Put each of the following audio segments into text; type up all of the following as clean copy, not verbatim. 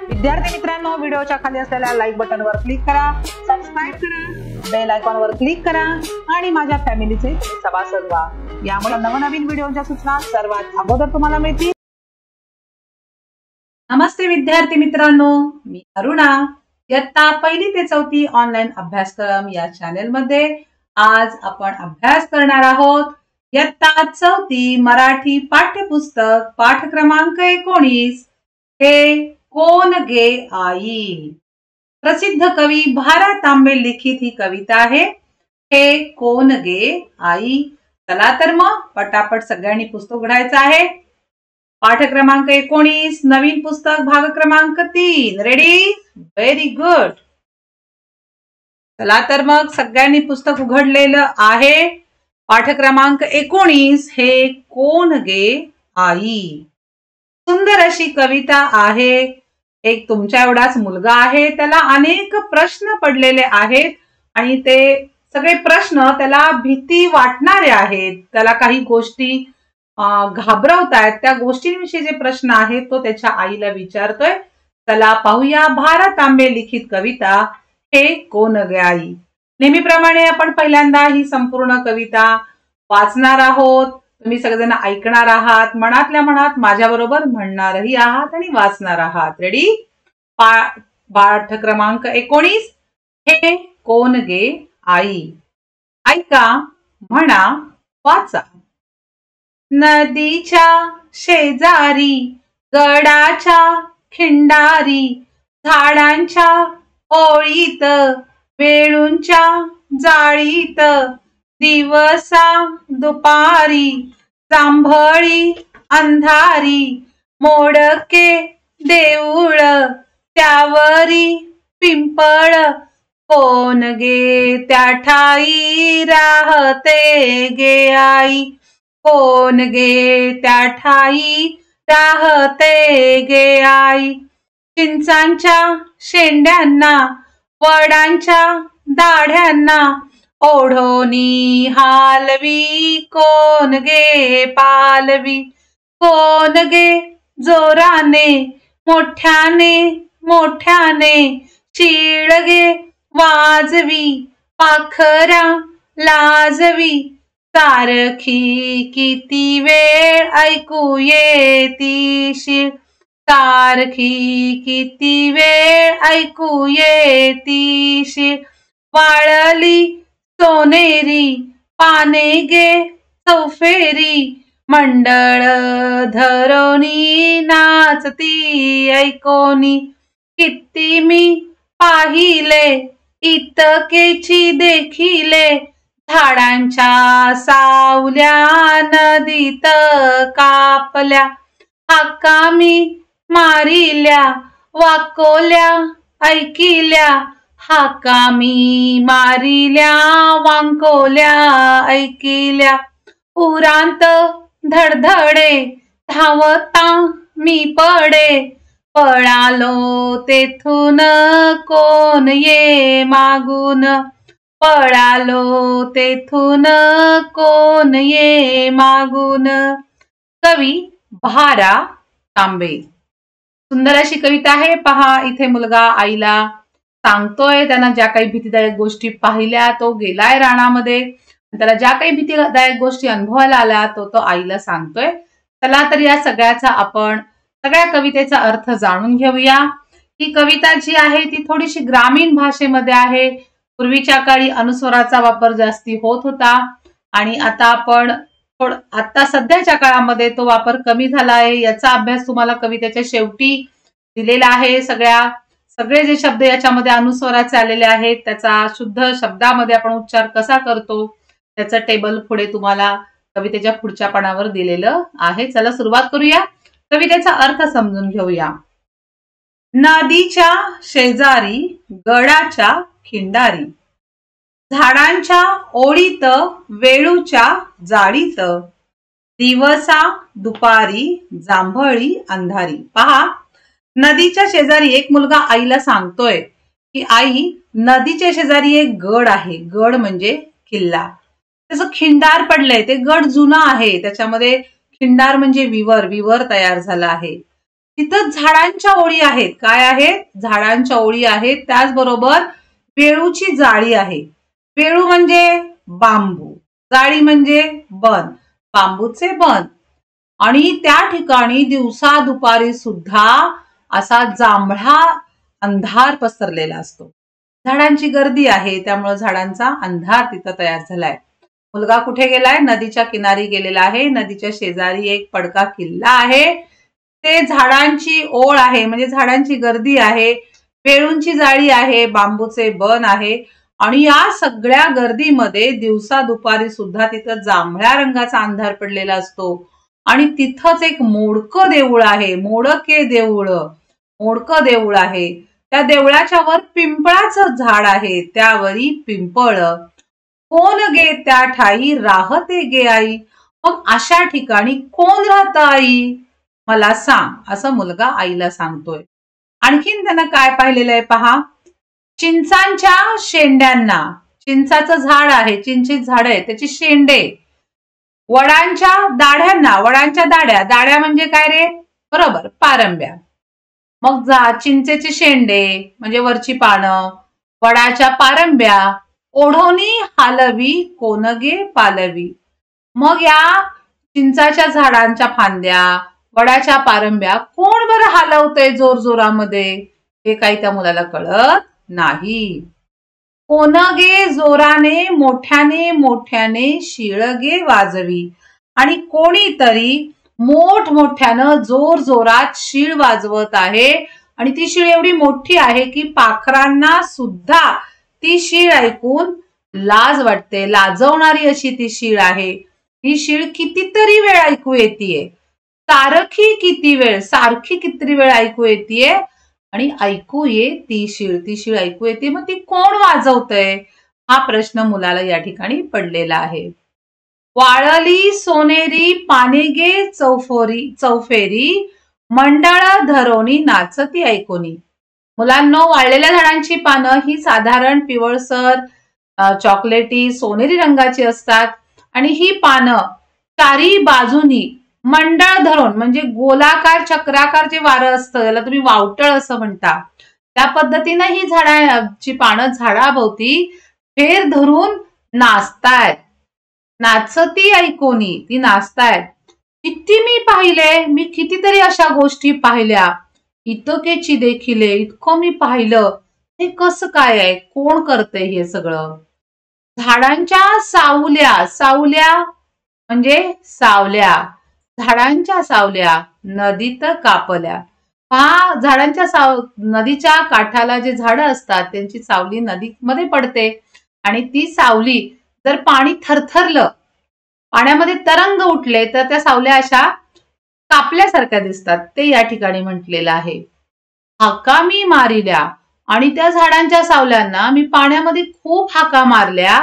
विद्यार्थी मित्रांनो, व्हिडिओच्या खाली असलेल्या लाईक बटनवर क्लिक करा, सबस्क्राइब करा, बेल आयकॉनवर क्लिक करा आणि माझ्या फॅमिलीचे सभासद व्हा। यामुळे नवनवीन व्हिडिओच्या सूचना सर्वात अगोदर तुम्हाला मिळतील। नमस्ते विद्यार्थी मित्रांनो, मी अरुणा। इयत्ता 1ली ते 4थी ऑनलाईन अभ्यासक्रम या चॅनल मध्ये आज आपण अभ्यास करणार आहोत। इयत्ता 4थी मराठी पाठ्यपुस्तक पाठ क्रमांक 19 हे कोण गे आई। प्रसिद्ध कवी भा.रा. तांबे लिखित ही कविता आहे। हे कोण गे आई। चला तर मग पटापट सगळ्यांनी पुस्तक उघडायचं आहे। पाठ क्रमांक 19 नवीन पुस्तक भाग क्रमांक 3। रेडी? Very good. चला तर मग सगळ्यांनी पुस्तक उघडलेलं आहे। पाठ क्रमांक 19 हे कोण गे आई। सुंदर अशी कविता आहे। एक तुमच्या एवढाच मुलगा आहे, त्याला अनेक प्रश्न पडलेले आहेत आणि ते सगळे प्रश्न त्याला भीती वाटणारे आहेत। त्याला काही गोष्टी घाबरवतायत। त्या गोष्टींविषयी जे प्रश्न आहेत तो त्याच्या आईला विचारतोय। चला पाहूया भा.रा. तांबे लिखित कविता हे कोण गे आई। नेहमीप्रमाणे आपण पहिल्यांदा ही संपूर्ण कविता वाचणार आहोत। तुम्ही सगळेजण ऐकणार आहात, मनातल्या मनात माझ्याबरोबर म्हणणारही आहात आणि वाचणार आहात। रेडी? पाठ क्रमांक 19 हे कोण गे आई। ऐका, म्हणा, वाचा। नदीच्या शेजारी गडाच्या खिंडारी झाडांच्या ओळीत वेळूंच्या जाळीत दिवसा दुपारी जांभळी अंधारी मोडके देऊळ त्यावरी पिंपळ कोण गे त्या ठाई राहते गे आई। कोण गे त्या ठाई राहते गे आई। चिंचांच्या शेंड्यांना वडांच्या दाढ्यांना ओढोनी हालवी कोण गे पालवी। कोण गे जोराने मोठ्याने मोठ्याने शिळ गे वाजवी पाखरा लाजवी। सारखी किती वेळ ऐकू येती शिळ सारखी किती वेळ ऐकू येती शिळ। वाळली सोनेरी पाने गे चौफेरी मंडळ धरोनी नाचती ऐकोनी। किती मी पाहिले इतकेची देखिले झाडांच्या सावल्या नदीत कापल्या। हाका मी मारिल्या वाकोल्या ऐकिल्या हाका मी मारिल्या वांकोल्या ऐकिल्या। उरांत धडधडे धावता मी पडे पळालो तेथून कोण ये मागून। पळालो तेथून कोण ये मागून। कवी भा.रा. तांबे। सुंदर अशी कविता आहे। पहा, इथे मुलगा आईला सांगतोय त्यांना ज्या काही भीतीदायक गोष्टी पाहिल्या, तो गेलाय रानामध्ये, त्याला ज्या काही भीतीदायक गोष्टी अनुभवायला आल्या तो आईला सांगतोय। चला तर या सगळ्या कवितेचा अर्थ जाणून घेऊया। ही कविता जी आहे ती थोडीशी ग्रामीण भाषेमध्ये आहे। पूर्वीच्या काळी अनुस्वाराचा वापर जास्ती होत होता आणि आता सध्याच्या काळामध्ये तो वापर कमी झाला आहे। याचा अभ्यास तुम्हाला कवितेच्या शेवटी दिलेला आहे। सगळे जे शब्द याच्यामध्ये अनुस्वाराचे आलेले आहेत त्याचा शुद्ध शब्दामध्ये आपण उच्चार कसा करतो त्याचं टेबल पुढे तुम्हाला कवितेच्या पुढच्या पानावर दिलेलं आहे। चला सुरुवात करूया। कवितेचा अर्थ समजून घेऊया। नदीच्या शेजारी गडाच्या खिंडारी झाडांच्या ओळीत वेळूच्या जाळीत दिवसा दुपारी जांभळी अंधारी। पहा, नदीच्या शेजारी एक मुलगा आईला सांगतोय की आई, नदीच्या शेजारी एक गड आहे। गड म्हणजे किल्ला। त्याचं खिंडार पडलंय, ते गड जुना आहे, त्याच्यामध्ये खिंडार म्हणजे विवर, विवर तयार झाला आहे. तिथं झाडांच्या ओळी आहेत. काय आहेत? झाडांच्या ओळी आहेत. त्याचबरोबर वेळूची जाळी आहे. वेळू म्हणजे बांबू, जाळी म्हणजे बन, बांबूचे बन. आणि त्या ठिकाणी दिवसा दुपारी सुद्धा असा जांभळा अंधार पसरलेला असतो. झाडांची गर्दी आहे, त्यामुळे झाडांचा अंधार तिथं तयार झालाय. मुलगा कुठे गेलाय? नदीच्या किनारी गेलेला आहे. नदीच्या शेजारी एक पडका किल्ला आहे. ते झाडांची ओळ आहे, म्हणजे झाडांची गर्दी आहे. वेळूंची जाळी आहे, बांबूचे बन आहे. आणि या सगळ्या गर्दीमध्ये दिवसा दुपारी सुद्धा तिथं जांभळ्या रंगाचा अंधार पडलेला असतो. आणि तिथंच एक मोडकं देऊळ आहे. मोडके देऊळ, मोडकं देऊळ आहे. त्या देवळाच्या वर पिंपळाचं झाड आहे. त्यावरी पिंपळ. कोण गे त्या ठाई राहते गे आई. मग अशा ठिकाणी कोण राहत आई? मला सांग, असं मुलगा आईला सांगतोय. आणखीन त्यानं काय पाहिलेलं आहे पहा. चिंचांच्या शेंड्यांना, चिंचाचं झाड आहे, चिंचेच झाड आहे, त्याची शेंडे. वडांच्या दाढ्यांना, वडांच्या दाढ्या, दाढ्या म्हणजे काय रे? बरोबर, पारंब्या. मग चिंचेचे शेंडे म्हणजे वरची पानं, वडाच्या पारंब्या, ओढोनी हालवी कोनगे पालवी. मग या चिंचाच्या झाडांच्या फांद्या, वडाच्या पारंब्या कोण बरं हलवतंय जोरजोरामध्ये? हे काही त्या मुलाला कळत नाही. कोनगे जोराने मोठ्याने मोठ्याने शिळगे वाजवी. आणि कोणीतरी मोठमोठ्यानं जोर जोरात शीळ वाजवत आहे. आणि ती शीळ एवढी मोठी आहे की पाखरांना सुद्धा ती शीळ ऐकून लाज वाटते. लाजवणारी अशी ती शीळ आहे. ही शीळ कितीतरी वेळ ऐकू येतीये. सारखी किती वेळ, सारखी किती वेळ ऐकू येतीये. आणि ऐकू ये ती शीळ ऐकू येते. मग ती कोण वाजवतंय? हा प्रश्न मुलाला या ठिकाणी पडलेला आहे. वाळली सोनेरी पानेगे चौफेरी मंडळ धरोनी नाचती ऐकोनी. मुलांनो, वाळलेल्या झाडांची पानं ही साधारण पिवळसर, चॉकलेटी, सोनेरी रंगाची असतात. आणि ही पानं चारी बाजूनी मंडळ धरून म्हणजे गोलाकार चक्राकार जे वारं असतं त्याला तुम्ही वावटळ असं म्हणता, त्या पद्धतीनं ही झाडाची पानं झाडाभोवती फेर धरून नाचतायत. नाचती ऐकोनी, ती नाचतायत. किती मी पाहिले, मी कितीतरी अशा गोष्टी पाहिल्या. इतकेची देखील, इतकं मी पाहिलं. हे कसं काय आहे? कोण करते हे सगळं? झाडांच्या सावल्या, सावल्या म्हणजे सावल्या, झाडांच्या सावल्या नदीत कापल्या. हा, झाडांच्या नदीच्या काठाला जे झाडं असतात त्यांची सावली नदीमध्ये पडते. आणि ती सावली जर पाणी थरथरलं, पाण्यामध्ये तरंग उठले तर त्या सावल्या अशा कापल्यासारख्या दिसतात. ते या ठिकाणी म्हटलेलं आहे. हाका मी मारिल्या. आणि त्या झाडांच्या सावल्यांना मी पाण्यामध्ये खूप हाका मारल्या.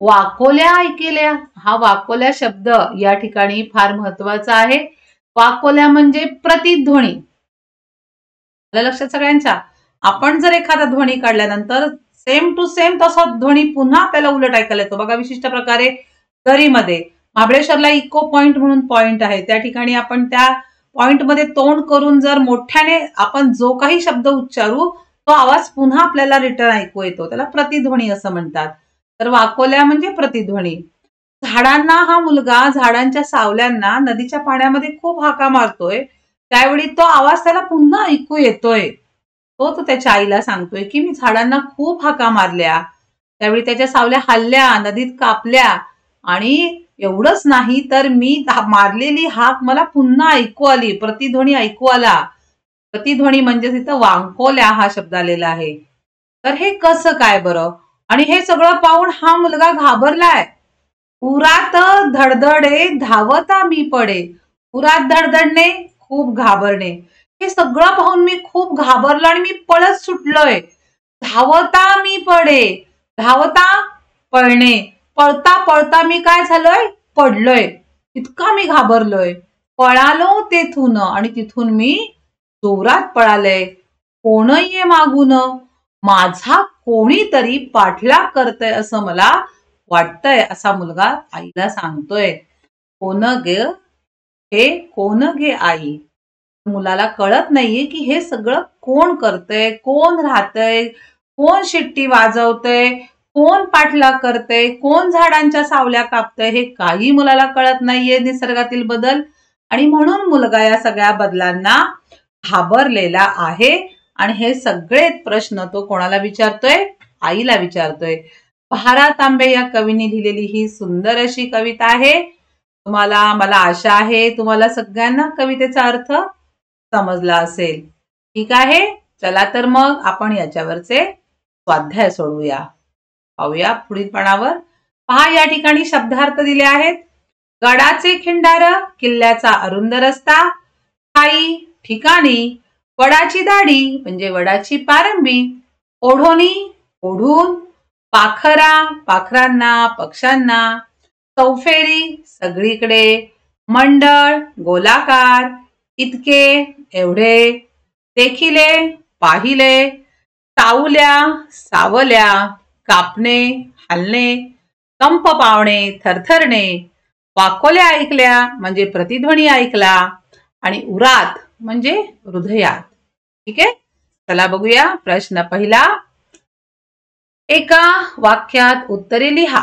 वाकोल्या ऐकल्या. हा वाकोल्या शब्द या ठिकाणी फार महत्वाचा आहे. वाकोल्या म्हणजे प्रतिध्वनी. लक्षात सगळ्यांच्या. आपण जर एखादा ध्वनी काढल्यानंतर सेम टू सेम तसा ध्वनी पुन्हा आपल्याला उलट ऐकायला येतो. बघा, विशिष्ट प्रकारे दरीमध्ये महाबळेश्वरला इको पॉइंट म्हणून पॉइंट आहे. त्या ठिकाणी आपण त्या पॉइंट मध्ये तोंड करून जर मोठ्याने आपण जो काही शब्द उच्चारू तो आवाज पुन्हा आपल्याला रिटर्न ऐकू येतो. त्याला प्रतिध्वनी असं म्हणतात. तर वाकोल्या म्हणजे प्रतिध्वनी. झाडांना हा मुलगा झाडांच्या सावल्यांना नदीच्या पाण्यामध्ये खूप हाका मारतोय. त्यावेळी तो आवाज त्याला पुन्हा ऐकू येतोय. तो त्याच्या आईला सांगतोय की मी झाडांना खूप हाका मारल्या. त्यावेळी त्याच्या सावल्या हलल्या, नदीत कापल्या. आणि एवढंच नाही तर मी मारलेली हाक मला पुन्हा ऐकू आली, प्रतिध्वनी ऐकू आला. प्रतिध्वनी म्हणजे तिथं वांकोल्या हा शब्द आलेला आहे. तर हे कसं काय बरं? आणि हे सगळं पाहून हा मुलगा घाबरलाय. उरात धडधडे धावता मी पडे. उरात धडधडणे, खूप घाबरणे. हे सगळं पाहून मी खूप घाबरलो आणि मी पळत सुटलोय. धावता मी पडे, धावता पळणे, पळता पळता मी काय झालोय? पडलोय. इतका मी घाबरलोय. पळालो तेथून, आणि तिथून मी जोरात पळाले. कोण ये मागून, माझा कोणीतरी पाठलाग करतय असं मला वाटतंय, असा मुलगा आईला सांगतोय. कोण ग हे कोण गे आई. मुलाला कळत नाहीये की हे सगळं कोण करतंय, कोण राहतंय, कोण शिट्टी वाजवतंय, कोण पाठलाग करतंय, कोण झाडांच्या सावल्या कापतंय, हे काही मुलाला कळत नाहीये निसर्गातील बदल. आणि म्हणून मुलगा या सगळ्या बदलांना घाबरलेला आहे. आणि हे सगळे प्रश्न तो कोणाला विचारतोय? आईला विचारतोय. भारत तांबे या कवीने लिहिलेली ही सुंदर अशी कविता आहे. मला आशा आहे तुम्हाला सगळ्यांना कवितेचा अर्थ समजला असेल. ठीक आहे, चला तर मग आपण याच्यावरचे स्वाध्याय सोडवूया. पाहूया पुढील पानावर. पहा, या ठिकाणी शब्दार्थ दिले आहेत. गडाचे खिंडार, किल्ल्याचा अरुंद रस्ता, ठाई ठिकाणी, वडाची दाढी म्हणजे वडाची पारंबी, ओढोनी ओढून, पाखरा पाखरांना पक्ष्यांना, चौफेरी सगळीकडे, मंडळ गोलाकार, इतके एवढे, देखिले पाहिले, सावल्या सावल्या, कापणे हलणे, कंप पावणे थरथरणे, वाकोल्या ऐकल्या म्हणजे प्रतिध्वनी ऐकला, आणि उरात म्हणजे हृदयात. ठीक आहे, चला बघूया प्रश्न पहिला. एका वाक्यात उत्तरे लिहा.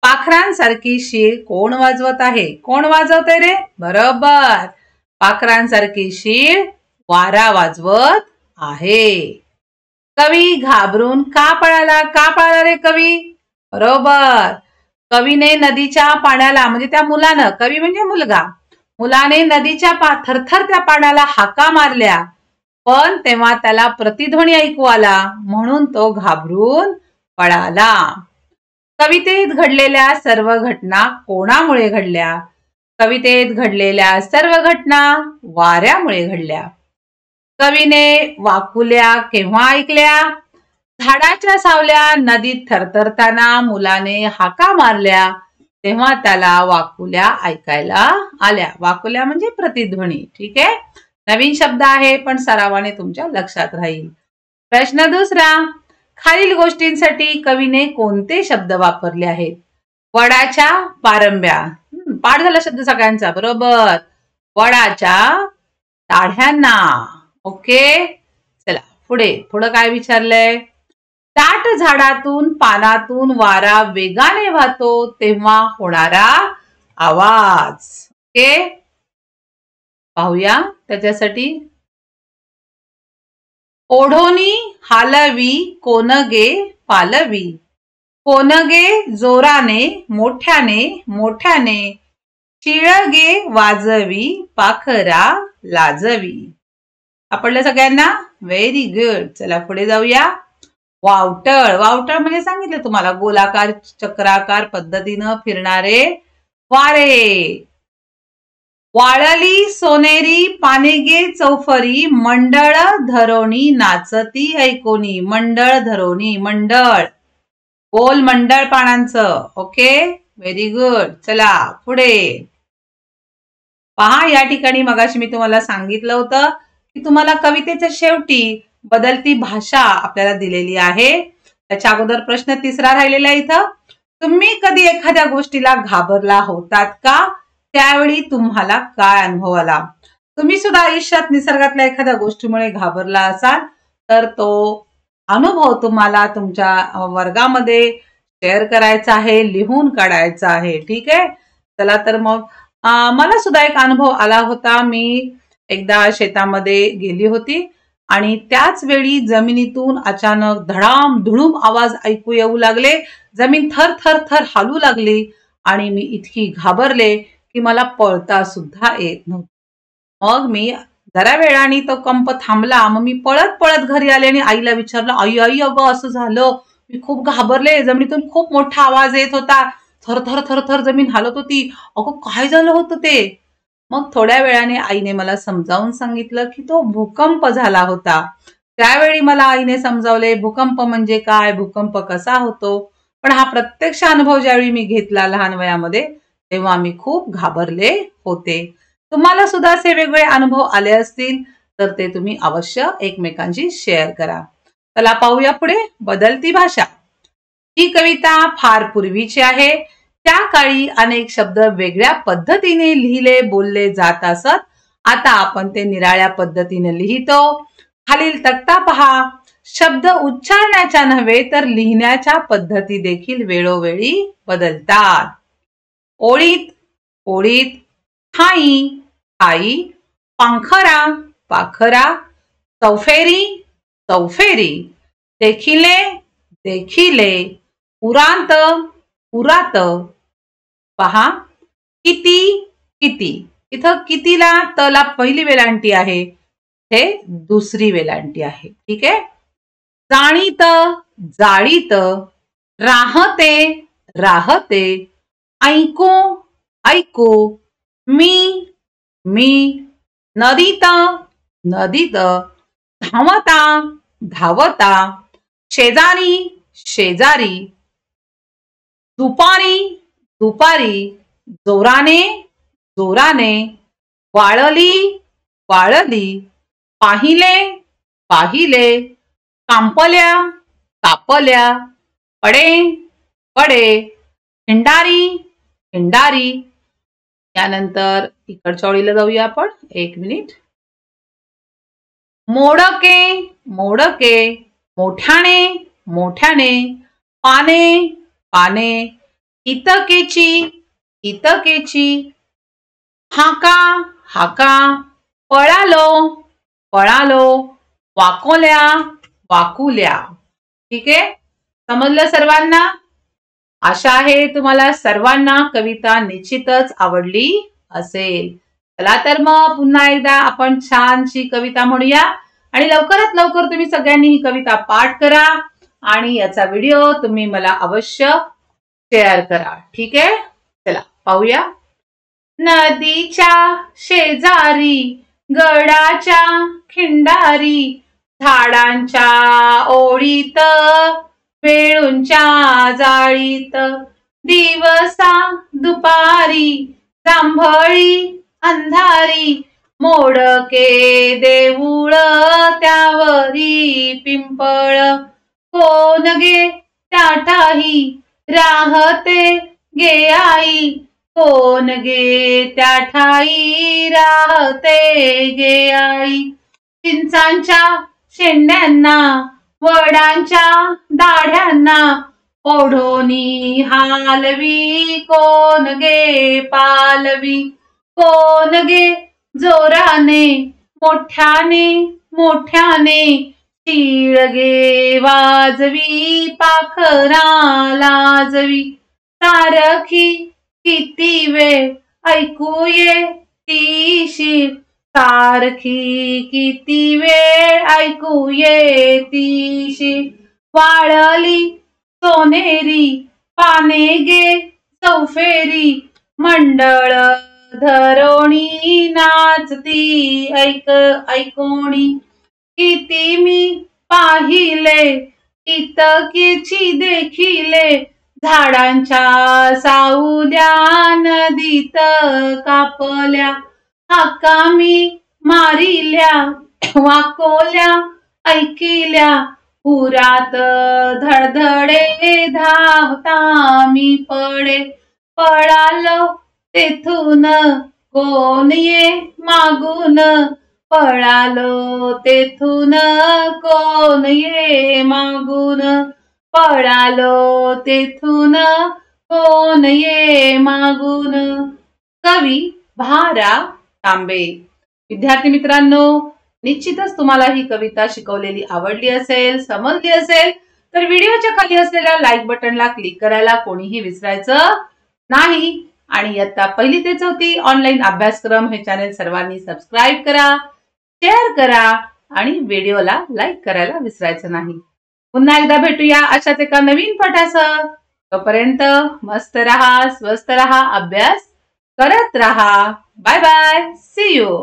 पाखरांसारखी शीर कोण वाजवत आहे? कोण वाजवतंय रे? बरोबर, पाखरांसारखी शीर वारा वाजवत आहे. कवी घाबरून का पळाला? का पळाला रे कवी? बरोबर, कवीने नदीच्या पाण्याला म्हणजे त्या मुलानं, कवी म्हणजे मुलगा, मुलाने नदीच्या थरथर त्या पाण्याला हाका मारल्या, पण तेव्हा त्याला प्रतिध्वनी ऐकू आला म्हणून तो घाबरून पळाला. कवितेत घडलेल्या सर्व घटना कोणामुळे घडल्या? कवितेत घडलेल्या सर्व घटना वाऱ्यामुळे घडल्या. कवीने वाकुल्या केव्हा ऐकल्या? झाडाच्या सावल्या नदीत थरथरताना मुलाने हाका मारल्या, तेव्हा त्याला वाकुल्या ऐकायला आल्या. वाकुल्या म्हणजे प्रतिध्वनी. ठीक आहे, नवीन शब्द आहे पण सरावाने तुमच्या लक्षात राहील. प्रश्न दुसरा. खालील गोष्टींसाठी कवीने कोणते शब्द वापरले आहेत? वडाच्या पारंब्या, पाठ झाला शब्द सगळ्यांचा. बरोबर, वडाच्या दाढ्यांना. ओके, चला पुढे काय विचारलंय? दाट झाडातून पानातून वारा वेगाने वाहतो तेव्हा होणारा आवाज. ओके, पाहूया त्याच्यासाठी. ओढोनी हालवी कोनगे पालवी, कोनगे जोराने मोठ्याने मोठ्याने, शिळगे वाजवी पाखरा लाजवी. आपल्या सगळ्यांना व्हेरी गुड. चला पुढे जाऊया. वावटळ. वावटळ म्हणजे सांगितलं तुम्हाला, गोलाकार चक्राकार पद्धतीनं फिरणारे वारे. वाळली सोनेरी पानेगे चौफरी, मंडळ धरोणी नाचती ऐकोनी. मंडळ धरोणी, मंडळ गोल मंडळ पानांचं. Okay, very good. चला पुढे पहा. या ठिकाणी मगाशी मी तुम्हाला सांगितलं होतं की तुम्हाला कवितेच्या शेवटी बदलती भाषा आपल्याला दिलेली आहे. त्याच्या अगोदर प्रश्न तिसरा राहिलेला आहे इथं. तुम्ही कधी एखाद्या गोष्टीला घाबरला होतात का? त्यावेळी तुम्हाला काय अनुभव आला? तुम्ही सुद्धा आयुष्यात निसर्गातल्या एखाद्या गोष्टीमुळे घाबरला असाल तर तो अनुभव तुम्हाला तुमच्या वर्गामध्ये शेअर करायचा आहे, लिहून काढायचा आहे. ठीक आहे, चला तर मग मला सुद्धा एक अनुभव आला होता. मी एकदा शेतामध्ये गेली होती आणि त्याच वेळी जमिनीतून अचानक धडाम धुडूम आवाज ऐकू येऊ लागले. जमीन थर थर थर हालू लागली आणि मी इतकी घाबरले की मला पळता सुद्धा येत नव्हतं. मग मी जरा वेळाने तो कंप थांबला. मग मी पळत पळत घरी आले आणि आईला विचारलं, आई आई अगं असं झालं, मी खूप घाबरले, जमिनीतून खूप मोठा आवाज येत होता, थर थर थर थर जमीन हालत होती, अगं काय झालं होतं ते? मग थोड्या वेळाने आईने मला समजावून सांगितलं की तो भूकंप झाला होता. त्यावेळी मला आईने समजावले भूकंप म्हणजे काय, भूकंप कसा होतो. पण हा प्रत्यक्ष अनुभव ज्यावेळी मी घेतला लहान वयामध्ये तेव्हा मी खूप घाबरले होते. तुम्हाला सुद्धा असे वेगवेगळे अनुभव आले असतील तर ते तुम्ही अवश्य एकमेकांशी शेअर करा. चला पाहूया पुढे. बदलती भाषा. ही कविता फार पूर्वीची आहे. त्या काळी अनेक शब्द वेगळ्या पद्धतीने लिहिले बोलले जात असत. आता आपण ते निराळ्या पद्धतीने लिहितो. खालील तक्ता पहा. शब्द उच्चारण्याच्या नव्हे तर लिहिण्याच्या पद्धती देखील वेळोवेळी बदलतात. ओळीत ओळीत, ठाई ठाई, पाखरा पाखरा, चौफेरी चौफेरी, देखिले देखिले, उरांत उरात. पहा किती किती, इथं कितीला तला पहिली वेलांटी आहे, हे दुसरी वेलांटी आहे. ठीक आहे. जाणीत जाळीत, राहते राहते, ऐकू ऐकू, मी मी, नदीत नदीत, धावता धावता, शेजारी शेजारी, दुपारी दुपारी, जोराने जोराने, वाळली वाळली, पाहिले पाहिले, कांपल्या कापल्या, पडे पडे, हिंडारी हिंडारी. यानंतर इकडच्या ओळीला जाऊया आपण. 1 मिनिट. मोडके मोडके, मोठ्याने मोठ्याने, पाने पाने, इतकेची इतकेची, हाका हाका, पळालो पळालो, वाकोल्या वाकुल्या. ठीक आहे. समजलं सर्वांना? आशा आहे तुम्हाला सर्वांना कविता निश्चितच आवडली असेल. चला तर मग पुन्हा एकदा आपण छानशी कविता म्हणूया आणि लवकरात लवकर तुम्ही सगळ्यांनी ही कविता पाठ करा आणि याचा व्हिडिओ तुम्ही मला अवश्य शेअर करा. ठीक आहे. चला पाहूया. नदीच्या शेजारी, गडाच्या खिंडारी, झाडांच्या ओळीत, वेळूंच्या जाळीत, दिवसा दुपारी, जांभळी अंधारी, मोडके देऊळ त्यावरी पिंपळ, कोण गे त्या ठाई राहते गे आई, कोण गे त्या ठाई राहते गे आई. चिंचांच्या शेंड्यांना, वडांच्या दाढ्यांना, ओढोनी हालवी, कोण गे पालवी, कोण गे जोराने मोठ्याने मोठ्याने, शीळ गे वाजवी, पाखरा लाजवी, सारखी किती वेळ ऐकू ये ती शीळ, सारखी किती वेळ ऐकू ये ती शीळ, वाळली सोनेरी, पाने गे चौफेरी, मंडळ धरोणी नाचती ऐक ऐकोणी, किती मी पाहिले इतकीची देखिले, झाडांच्या सावल्या नदीत कापल्या, हाका मी मारिल्या वाकोल्या ऐकिल्या, पुरात धडधडे धावता मी पडे, पळालो तेथून कोण ये मागून, पळालो तेथून कोण ये मागून, पळालो तेथून कोण ये मागून. कवी भा.रा. तांबे. विद्यार्थी मित्रांनो, निश्चितच तुम्हाला ही कविता शिकवलेली आवडली असेल, समजली असेल तर व्हिडिओच्या खाली असलेल्या लाईक बटनला क्लिक करायला कोणीही विसरायचं नाही. आणि इयत्ता 1ली ते 4थी ऑनलाईन अभ्यासक्रम हे चॅनल सर्वांनी सबस्क्राईब करा, शेअर करा आणि व्हिडिओला लाईक करायला विसरायचं नाही. पुन्हा एकदा भेटूया अशाच एका नवीन पाठासह. तोपर्यंत मस्त रहा, स्वस्थ रहा, अभ्यास करत रहा. Bye bye. See you.